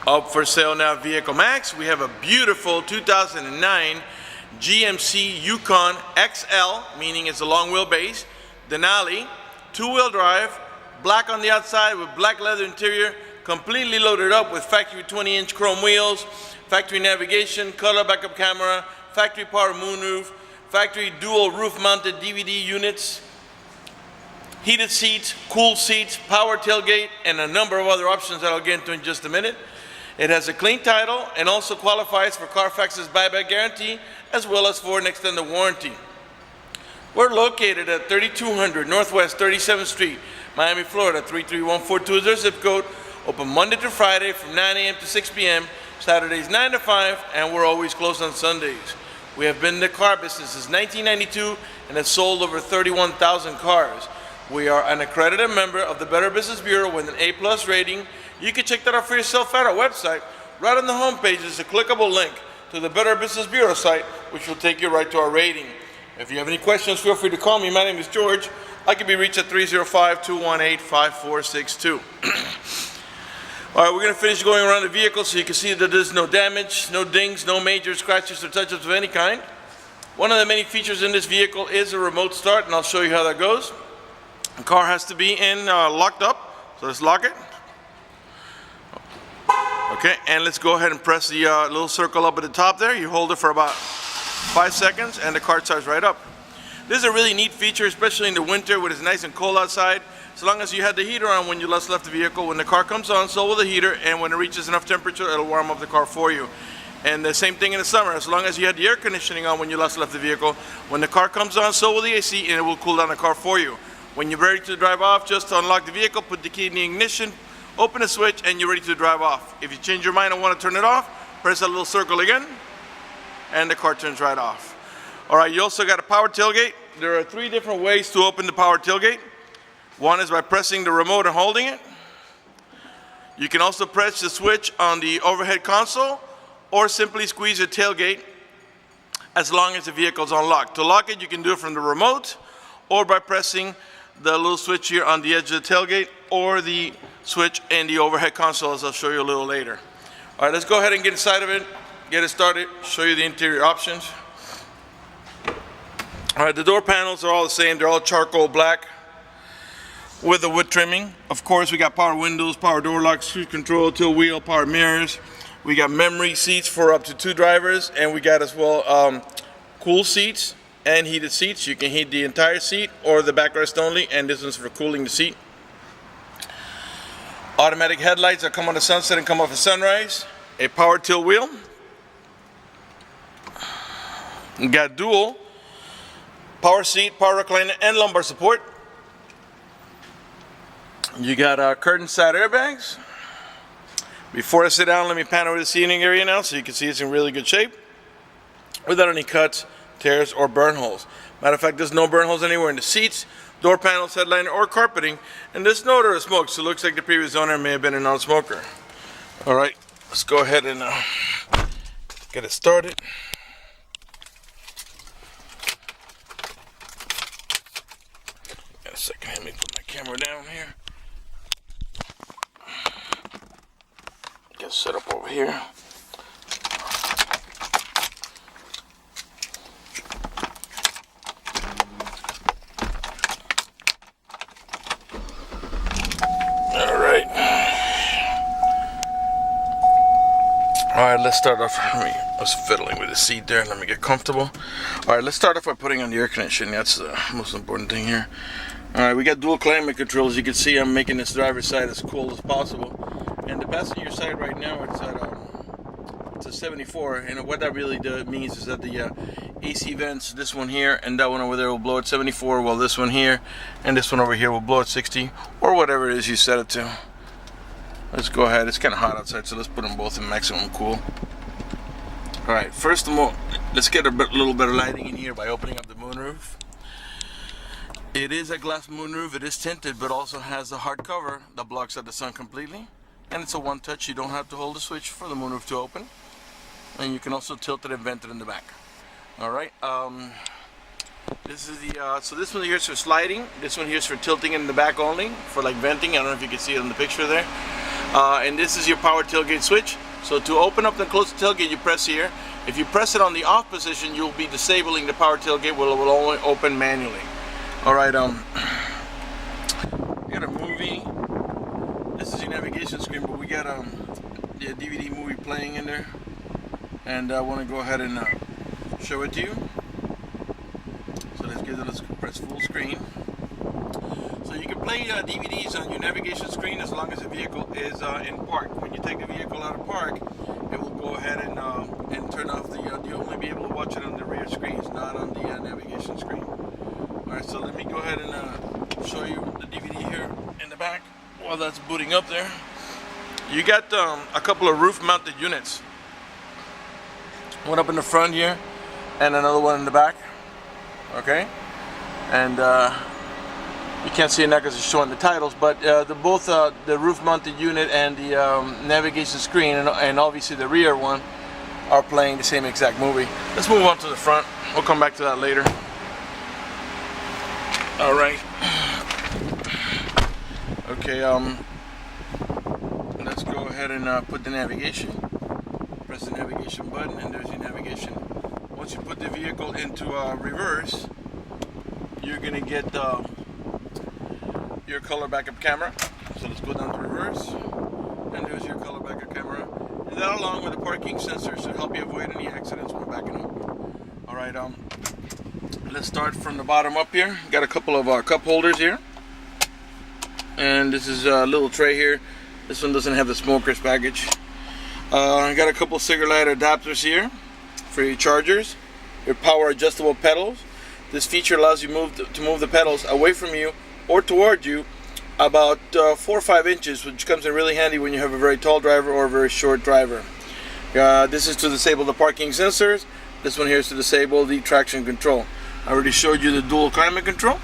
Up for sale now, Vehiclemax. We have a beautiful 2009 GMC Yukon XL, meaning it's a long wheelbase, Denali, two-wheel drive, black on the outside with black leather interior, completely loaded up with factory 20-inch chrome wheels, factory navigation, color backup camera, factory power moonroof, factory dual roof-mounted DVD units, heated seats, cool seats, power tailgate, and a number of other options that I'll get into in just a minute. It has a clean title and also qualifies for Carfax's buyback guarantee as well as for an extended warranty. We're located at 3200 Northwest 37th Street, Miami, Florida 33142 is our zip code. Open Monday to Friday from 9 a.m. to 6 p.m., Saturdays 9 to 5, and we're always closed on Sundays. We have been in the car business since 1992 and have sold over 31,000 cars. We are an accredited member of the Better Business Bureau with an A+ rating. You can check that out for yourself at our website. Right on the homepage is a clickable link to the Better Business Bureau site, which will take you right to our rating. If you have any questions, feel free to call me. My name is George. I can be reached at 305-218-5462. All right, we're going to finish going around the vehicle so you can see that there's no damage, no dings, no major scratches or touch-ups of any kind. One of the many features in this vehicle is a remote start, and I'll show you how that goes. The car has to be locked up, so let's lock it. Okay, and let's go ahead and press the little circle up at the top there. You hold it for about 5 seconds, and the car starts right up. This is a really neat feature, especially in the winter when it's nice and cold outside. So long as you had the heater on when you last left the vehicle, when the car comes on, so will the heater, and when it reaches enough temperature, it'll warm up the car for you. And the same thing in the summer, as long as you had the air conditioning on when you last left the vehicle, when the car comes on, so will the AC, and it will cool down the car for you. When you're ready to drive off, just to unlock the vehicle, put the key in the ignition, open the switch, and you're ready to drive off. If you change your mind and want to turn it off, press that little circle again, and the car turns right off. All right, you also got a power tailgate. There are 3 different ways to open the power tailgate. One is by pressing the remote and holding it. You can also press the switch on the overhead console or simply squeeze your tailgate as long as the vehicle is unlocked. To lock it, you can do it from the remote or by pressing the little switch here on the edge of the tailgate or the switch in the overhead console, as I'll show you a little later. All right, let's go ahead and get inside of it, get it started, show you the interior options. All right, the door panels are all the same. They're all charcoal black with the wood trimming. Of course, we got power windows, power door locks, cruise control, tilt wheel, power mirrors. We got memory seats for up to 2 drivers, and we got as well cool seats and heated seats. You can heat the entire seat or the backrest only, and this one's for cooling the seat. Automatic headlights that come on the sunset and come off at sunrise. A power tilt wheel. You got dual power seat, power recliner, and lumbar support. You got curtain side airbags. Before I sit down, let me pan over the seating area now so you can see it's in really good shape without any cuts, tears, or burn holes. Matter of fact, there's no burn holes anywhere in the seats, door panels, headliner, or carpeting, and there's no odor of smoke, so it looks like the previous owner may have been a non-smoker. All right, let's go ahead and get it started. Got a second, let me put my camera down here. Get set up over here. Alright, let's start off. I was fiddling with the seat there. Let me get comfortable. Alright, let's start off by putting on the air conditioning. That's the most important thing here. Alright, we got dual climate control. As you can see, I'm making this driver's side as cool as possible. And the passenger side right now, it's a 74. And what that really means is that the AC vents, this one here and that one over there will blow at 74, while this one here and this one over here will blow at 60, or whatever it is you set it to. Let's go ahead. It's kind of hot outside, so let's put them both in maximum cool. Alright, first of all, let's get a little better lighting in here by opening up the moonroof. It is a glass moonroof. It is tinted, but also has a hard cover that blocks out the sun completely. And it's a one-touch. You don't have to hold the switch for the moonroof to open. And you can also tilt it and vent it in the back. Alright, this is the, so this one here is for sliding. This one here is for tilting in the back only, for like venting. I don't know if you can see it in the picture there. And this is your power tailgate switch. So to open up and close the tailgate, you press here. If you press it on the off position, you'll be disabling the power tailgate. It will only open manually. All right, we got a movie. This is your navigation screen, but we got the DVD movie playing in there, and I want to go ahead and show it to you. So let's press full screen. So you can play DVDs on your navigation screen as long as the vehicle is in park. When you take the vehicle out of park, it will go ahead and turn off the. You'll only be able to watch it on the rear screens, not on the navigation screen. All right, so let me go ahead and show you the DVD here in the back while that's booting up there. You got a couple of roof-mounted units. One up in the front here, and another one in the back. Okay, and you can't see it now because it's showing the titles, but both the roof-mounted unit and the navigation screen, and obviously the rear one, are playing the same exact movie. Let's move on to the front. We'll come back to that later. All right. Okay. Let's go ahead and put the navigation. Press the navigation button, and there's your navigation. Once you put the vehicle into reverse, you're gonna get your color backup camera. So let's go down to reverse, and there's your color backup camera. And that, along with the parking sensor, should help you avoid any accidents when backing up. All right, let's start from the bottom up here. Got a couple of cup holders here, and this is a little tray here. This one doesn't have the smoker's package. I got a couple cigarette lighter adapters here for your chargers, your power adjustable pedals. This feature allows you to move the pedals away from you or toward you about 4 or 5 inches, which comes in really handy when you have a very tall driver or a very short driver. This is to disable the parking sensors. This one here is to disable the traction control. I already showed you the dual climate control.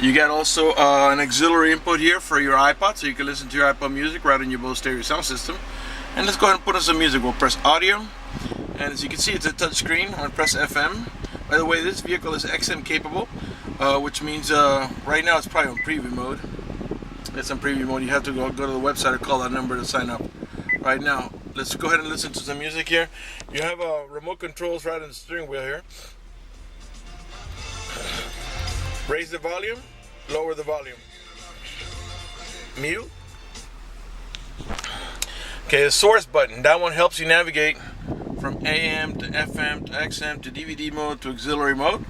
You got also an auxiliary input here for your iPod, so you can listen to your iPod music right on your Bose stereo sound system. And let's go ahead and put on some music. We'll press audio, and as you can see, it's a touch screen. I'm going to press FM. By the way, this vehicle is XM capable, which means right now it's probably on preview mode. It's on preview mode. You have to go to the website or call that number to sign up. Right now, let's go ahead and listen to some music here. You have remote controls right on the steering wheel here. Raise the volume, lower the volume. Mute. Okay, the source button. That one helps you navigate from AM to FM to XM to DVD mode to auxiliary mode.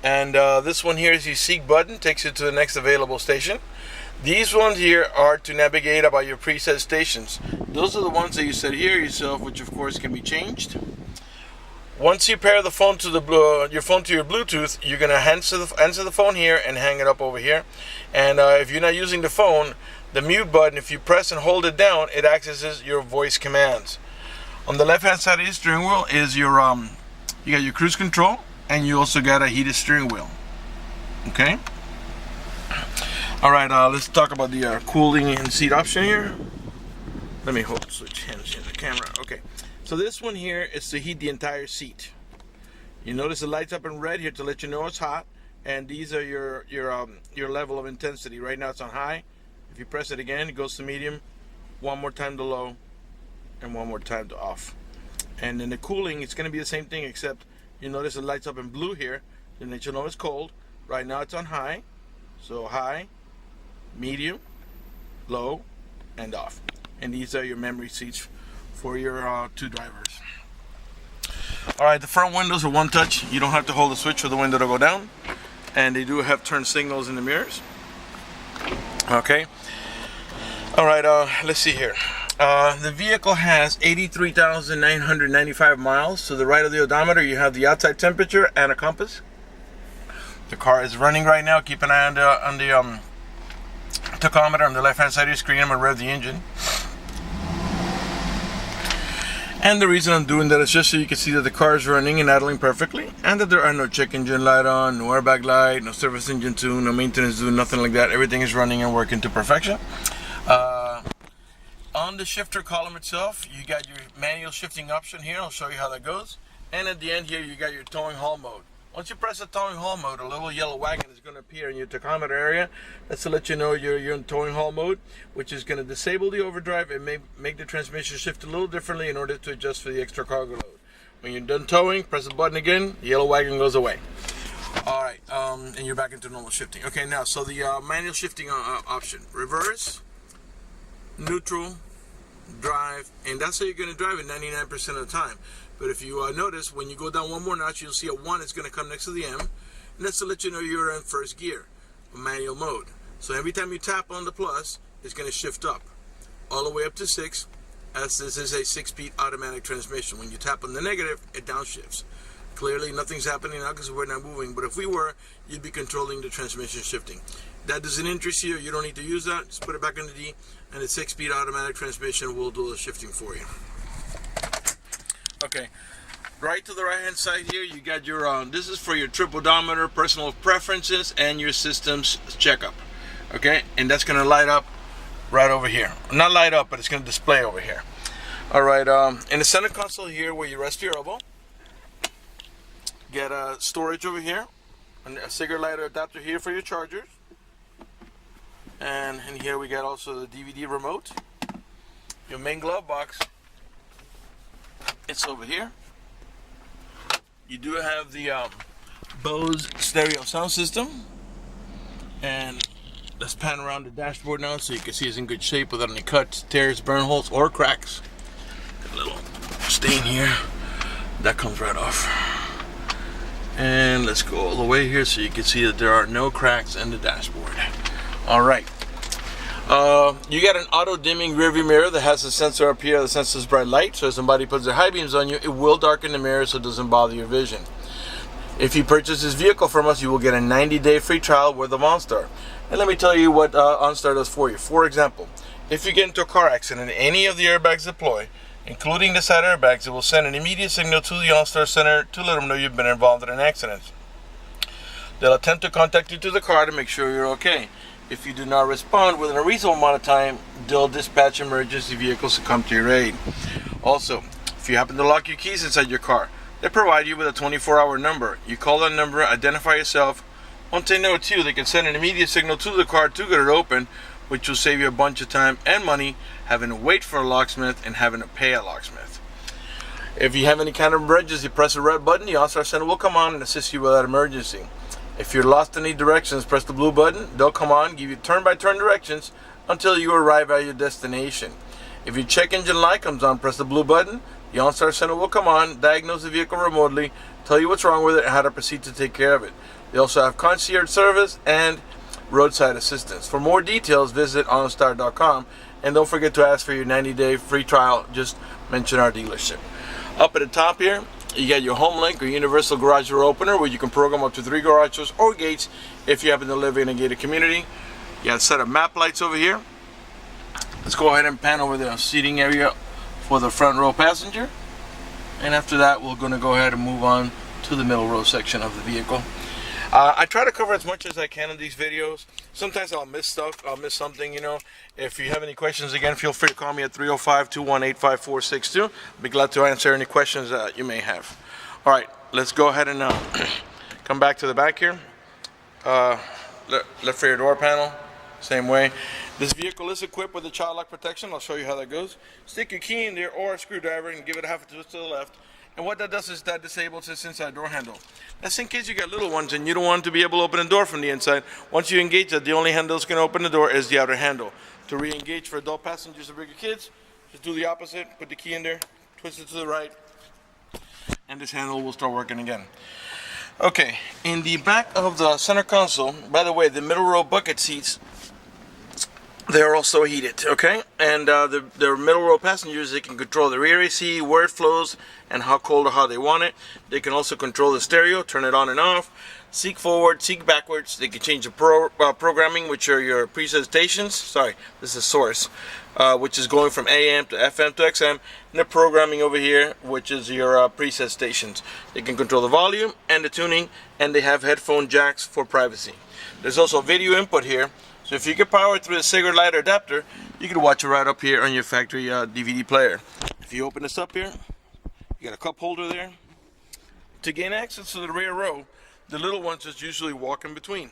And this one here is your seek button, takes you to the next available station. These ones here are to navigate about your preset stations. Those are the ones that you set here yourself, which of course can be changed. Once you pair the phone to your phone to your Bluetooth, you're gonna answer the phone here and hang it up over here. And if you're not using the phone, the mute button, if you press and hold it down, it accesses your voice commands. On the left-hand side of your steering wheel is your you got your cruise control, and you also got a heated steering wheel. Okay. All right. Let's talk about the cooling and seat option here. Let me switch hands here, the camera. Okay. So this one here is to heat the entire seat. You notice it lights up in red here to let you know it's hot, and these are your level of intensity. Right now it's on high. If you press it again, it goes to medium. One more time to low, and one more time to off. And then the cooling, it's going to be the same thing, except you notice it lights up in blue here to let you know it's cold. Right now it's on high, so high, medium, low, and off. And these are your memory seats for your 2 drivers. All right, the front windows are one touch. You don't have to hold the switch for the window to go down, and they do have turn signals in the mirrors. Okay. All right. Let's see here. The vehicle has 83,995 miles. To the right of the odometer, you have the outside temperature and a compass. The car is running right now. Keep an eye on the tachometer on the left-hand side of your screen. I'm gonna rev the engine. And the reason I'm doing that is just so you can see that the car is running and idling perfectly, and that there are no check engine light on, no airbag light, no service engine tune, no maintenance tune, nothing like that. Everything is running and working to perfection. On the shifter column itself, you got your manual shifting option here. I'll show you how that goes. And at the end here, you got your towing haul mode. Once you press the towing haul mode, a little yellow wagon is going to appear in your tachometer area. That's to let you know you're in towing haul mode, which is going to disable the overdrive and make the transmission shift a little differently in order to adjust for the extra cargo load. When you're done towing, press the button again, the yellow wagon goes away. Alright, and you're back into normal shifting. Okay, now, so the manual shifting option. Reverse, neutral, drive, and that's how you're going to drive it 99% of the time. But if you notice, when you go down one more notch, you'll see a 1 is going to come next to the M, and that's to let you know you're in first gear, manual mode. So every time you tap on the plus, it's going to shift up, all the way up to 6, as this is a 6-speed automatic transmission. When you tap on the negative, it downshifts. Clearly, nothing's happening now because we're not moving, but if we were, you'd be controlling the transmission shifting. That doesn't interest you, you don't need to use that, just put it back in the D, and the 6-speed automatic transmission will do the shifting for you. Okay, right to the right hand side here, you got your, this is for your trip odometer, personal preferences, and your systems checkup. Okay, and that's going to light up right over here. Not light up, but it's going to display over here. Alright, in the center console here where you rest your elbow, get a storage over here, and a cigarette lighter adapter here for your chargers. And in here we got also the DVD remote. Your main glove box, it's over here. You do have the Bose stereo sound system. And let's pan around the dashboard now so you can see it's in good shape without any cuts, tears, burn holes, or cracks. Got a little stain here. That comes right off. And let's go all the way here so you can see that there are no cracks in the dashboard. Alright. You got an auto dimming rearview mirror that has a sensor up here that senses bright light, so if somebody puts their high beams on you, it will darken the mirror so it doesn't bother your vision. If you purchase this vehicle from us, you will get a 90-day free trial with the OnStar. And let me tell you what OnStar does for you. For example, if you get into a car accident and any of the airbags deploy, including the side airbags, it will send an immediate signal to the OnStar Center to let them know you've been involved in an accident. They'll attempt to contact you to the car to make sure you're okay. If you do not respond within a reasonable amount of time, they'll dispatch emergency vehicles to come to your aid. Also, if you happen to lock your keys inside your car, they provide you with a 24-hour number. You call that number, identify yourself. Once they know it's you, they can send an immediate signal to the car to get it open, which will save you a bunch of time and money having to wait for a locksmith and having to pay a locksmith. If you have any kind of emergency, press the red button. The OnStar Center will come on and assist you with that emergency. If you're lost in any directions, press the blue button. They'll come on, give you turn-by-turn directions until you arrive at your destination. If your check engine light comes on, press the blue button. The OnStar Center will come on, diagnose the vehicle remotely, tell you what's wrong with it, and how to proceed to take care of it. They also have concierge service and roadside assistance. For more details, visit OnStar.com, and don't forget to ask for your 90-day free trial. Just mention our dealership. Up at the top here, you got your home link or universal garage door opener, where you can program up to 3 garage doors or gates if you happen to live in a gated community. You got a set of map lights over here. Let's go ahead and pan over the seating area for the front row passenger, and after that we're going to go ahead and move on to the middle row section of the vehicle. I try to cover as much as I can in these videos. Sometimes I'll miss stuff, I'll miss something, you know. If you have any questions, again, feel free to call me at 305-218-5462. I'll be glad to answer any questions that you may have. Alright, let's go ahead and come back to the back here. Left rear door panel, same way. This vehicle is equipped with a child lock protection. I'll show you how that goes. Stick your key in there or a screwdriver and give it a half a twist to the left. And what that does is that disables this inside door handle. That's in case you got little ones and you don't want to be able to open the door from the inside. Once you engage that, the only handle that's going to open the door is the outer handle. To re-engage for adult passengers or bigger kids, just do the opposite. Put the key in there, twist it to the right, and this handle will start working again. Okay, in the back of the center console, by the way, the middle row bucket seats, they're also heated, okay? And the middle row passengers, they can control the rear AC, where it flows, and how cold or how they want it. They can also control the stereo, turn it on and off, seek forward, seek backwards. They can change the programming, which are your preset stations. Sorry, this is source, which is going from AM to FM to XM. And the programming over here, which is your preset stations. They can control the volume and the tuning, and they have headphone jacks for privacy. There's also video input here. So if you can power it through the cigarette lighter adapter, you can watch it right up here on your factory DVD player. If you open this up here, you got a cup holder there. To gain access to the rear row, the little ones just usually walk in between.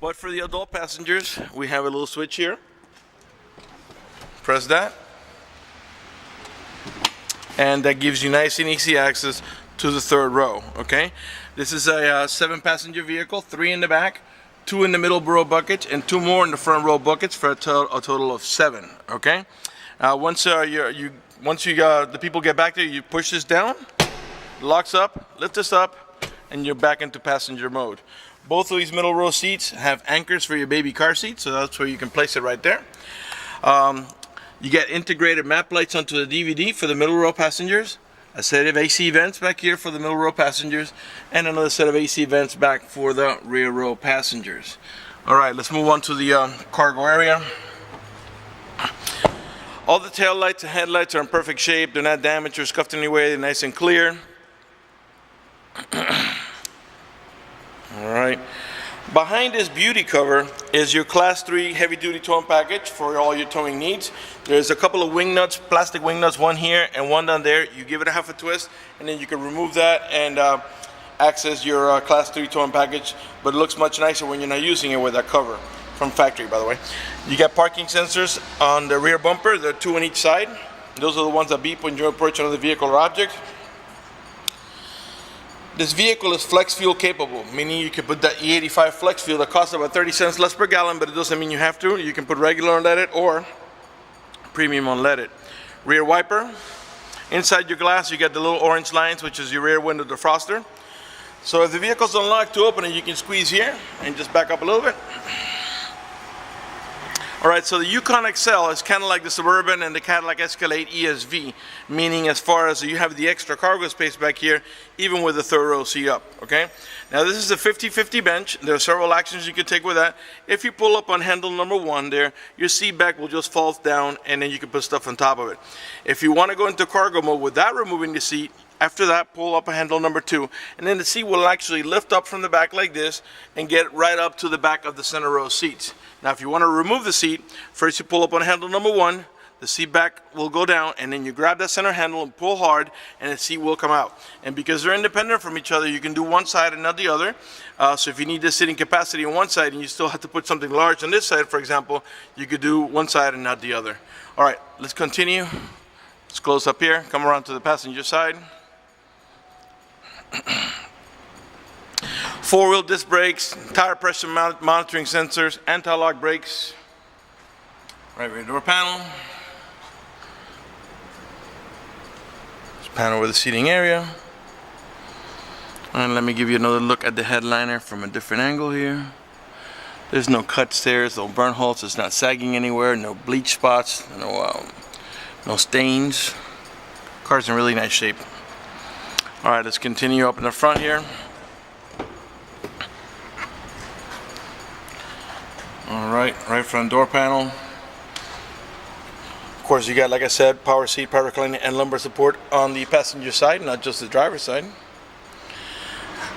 But for the adult passengers, we have a little switch here. Press that. And that gives you nice and easy access to the third row, okay? This is a 7-passenger vehicle, 3 in the back, 2 in the middle row buckets, and 2 more in the front row buckets for a total of 7, okay? Once the people get back there, you push this down, locks up, lift this up, and you're back into passenger mode. Both of these middle row seats have anchors for your baby car seat, so that's where you can place it right there. You get integrated map lights onto the DVD for the middle row passengers, a set of AC vents back here for the middle row passengers, and another set of AC vents back for the rear row passengers. Alright, let's move on to the cargo area. All the tail lights and headlights are in perfect shape. They're not damaged or scuffed in any way. They're nice and clear. Alright. Behind this beauty cover is your Class 3 heavy-duty towing package for all your towing needs. There's a couple of wing nuts, plastic wing nuts, one here and one down there. You give it a half a twist, and then you can remove that and access your Class 3 towing package, but it looks much nicer when you're not using it with that cover. From factory, by the way. You got parking sensors on the rear bumper. There are 2 on each side. Those are the ones that beep when you approach another vehicle or object. This vehicle is flex fuel capable, meaning you can put that E85 flex fuel that costs about 30 cents less per gallon, but it doesn't mean you have to. You can put regular unleaded or premium unleaded. Rear wiper. Inside your glass, you get the little orange lines, which is your rear window defroster. So if the vehicle's unlocked, to open it, you can squeeze here and just back up a little bit. Alright, so the Yukon XL is kind of like the Suburban and the Cadillac Escalade ESV, meaning as far as you have the extra cargo space back here, even with the third row seat up, okay? Now this is a 50-50 bench. There are several actions you can take with that. If you pull up on handle number 1 there, your seat back will just fall down and then you can put stuff on top of it. If you want to go into cargo mode without removing the seat, after that, pull up a handle number 2, and then the seat will actually lift up from the back like this and get right up to the back of the center row seats. Now, if you want to remove the seat, first you pull up on handle number 1, the seat back will go down, and then you grab that center handle and pull hard, and the seat will come out. And because they're independent from each other, you can do one side and not the other. So if you need the sitting capacity on one side and you still have to put something large on this side, for example, you could do one side and not the other. All right, let's continue. Let's close up here, come around to the passenger side. 4-wheel disc brakes, tire pressure monitoring sensors, anti-lock brakes, right rear door panel, this panel with the seating area, and let me give you another look at the headliner from a different angle here. There's no cuts there, no burn holes, it's not sagging anywhere, no bleach spots, no stains. Car's in really nice shape. Alright, let's continue up in the front here. Alright, right front door panel. Of course, you got, like I said, power seat, power reclining, and lumbar support on the passenger side, not just the driver's side.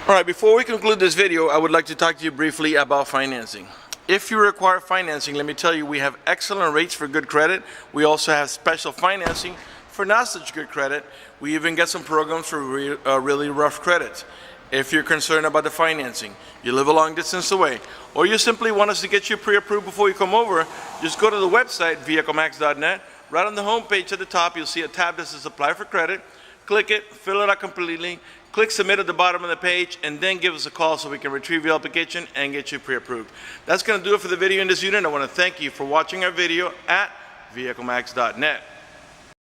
Alright, before we conclude this video, I would like to talk to you briefly about financing. If you require financing, let me tell you, we have excellent rates for good credit. We also have special financing for not such good credit. We even get some programs for really rough credit. If you're concerned about the financing, you live a long distance away, or you simply want us to get you pre-approved before you come over, just go to the website, vehiclemax.net. Right on the home page at the top, you'll see a tab that says Apply for Credit. Click it, fill it out completely, click Submit at the bottom of the page, and then give us a call so we can retrieve your application and get you pre-approved. That's going to do it for the video in this unit. I want to thank you for watching our video at vehiclemax.net.